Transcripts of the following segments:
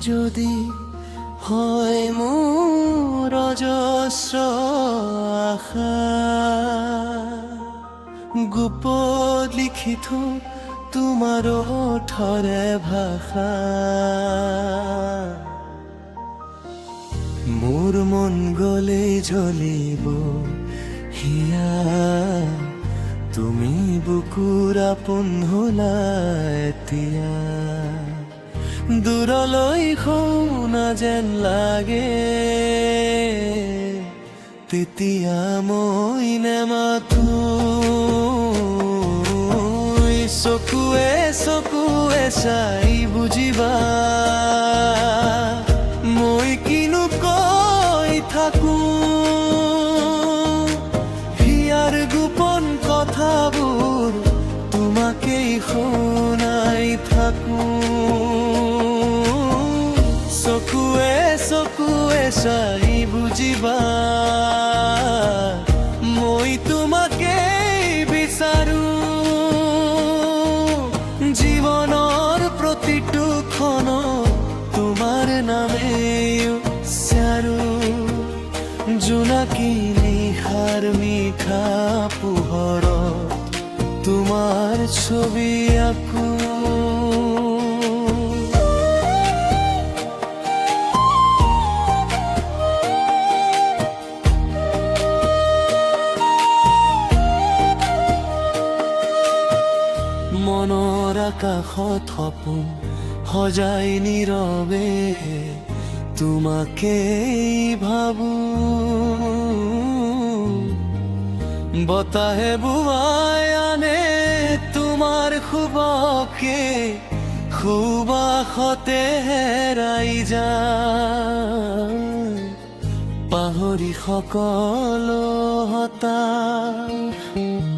যদি হয় মোৰ অজস্ৰ আশা, গোপত লিখি থওঁ তোমাৰ ওঠৰে ভাষা। মোৰ মন গলেই জ্বলিব হিয়া, তুমি বুকুৰ আপোন হলা এতিয়া। দূৰলৈ শুনা যেন লাগে, তেতিয়া মই নেমাতো। চকুৱে চকুৱে চাই বুজিবা, মই কিনো কৈ থাকো। হিয়াৰ গোপন কথাবোৰ তোমাকেই শুনাই থাকো। চকুৱে চকুৱে চাই বুজিবা, মই তোমাকেই বিচাৰো। জীৱনৰ প্ৰতিটো ক্ষণত তোমাৰ নামেই উচ্চাৰো। জোনাকী নিশাৰ নিশা পোহৰত তোমাৰ ছবি আঁকো। মনৰ আকাশত সপোন সজাই নীৰৱে তোমাকেই ভাবো। বতাহে বুৱাই আনে তোমাৰ সুবাসে, সুবাসতে হেৰাই যায়। পাহৰি সকলো হতাশ,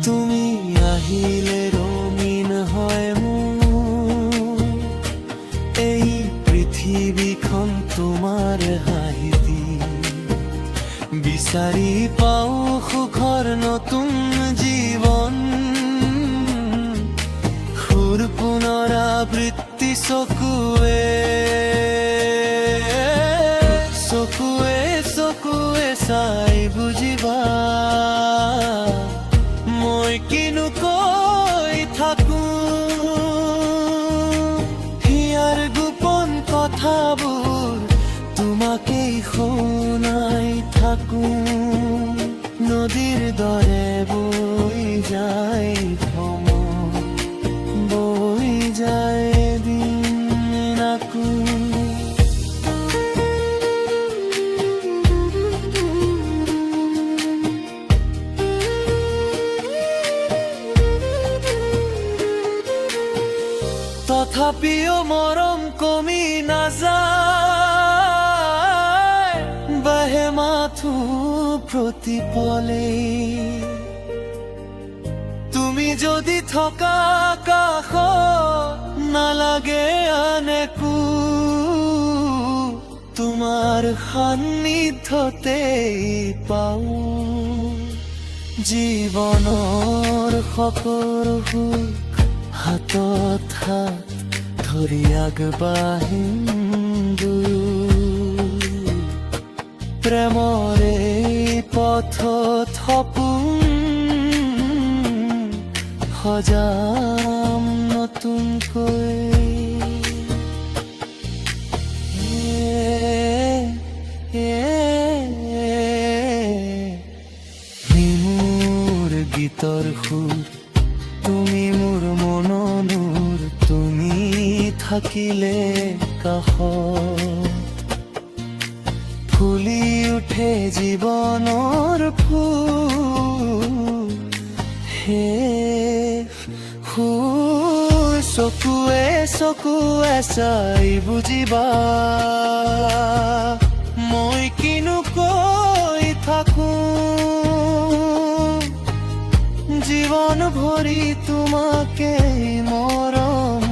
তুমি আহিলে ৰঙীন হয় মোৰ। এই পৃথিৱীখন তোমাৰ হাঁহিতি, বিচাৰি পাওঁ সুখৰ নতুন জীৱন। সুৰ পুনৰাবৃত্তি চকুৱে চকুৱে চকুৱে চাই বুজিবা, মই কিনো কৈ থাকো। হিয়াৰ গোপন কথাবোৰ তোমাকেই শুনাই থাকো। নদীৰ দৰে বৈ যায় ভ্ৰমণ, বৈ যায় দিন আকৌ। তথাপিও মৰম কমি নাযায়, বাহে মাথো প্ৰতিপলে। তুমি যদি থকা কাষত নালাগে আন একো, তোমাৰ সান্নিধ্যতেই পাওঁ জীৱনৰ সকলো সুখ। হাতত হাত ধৰি আগবাঢ়িম দুয়ো, প্ৰেমৰে পথত সপোন সজাম নতুনকৈ। মোৰ গীতৰ সুৰ তুমি, মোৰ মনৰ তুমি থাকিলে কাষত। ফুলি উঠে জীৱনৰ ফুল, হে চকুৱে চকুৱে চাই বুজিবা, মই কিনো কৈ থাকো। জীৱন ভৰি তোমাকেই মৰম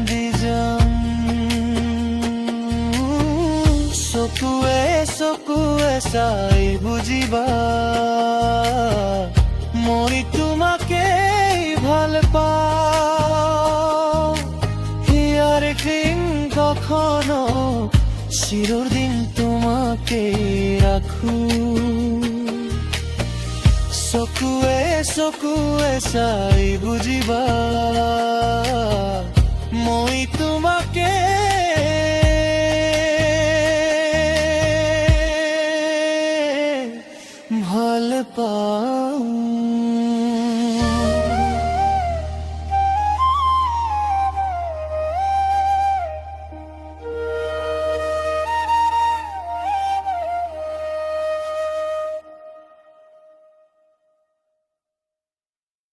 দি যাম। চকুৱে চকুৱে চাই বুজিবা, মই তোমাকেই ভাল পাওঁ। হিয়াৰ সিংহখনক চিরদিন তোমাকে রাখো। চকুৱে চকুৱে চাই বুজিবা মই তোমাকে ভাল পাওঁ।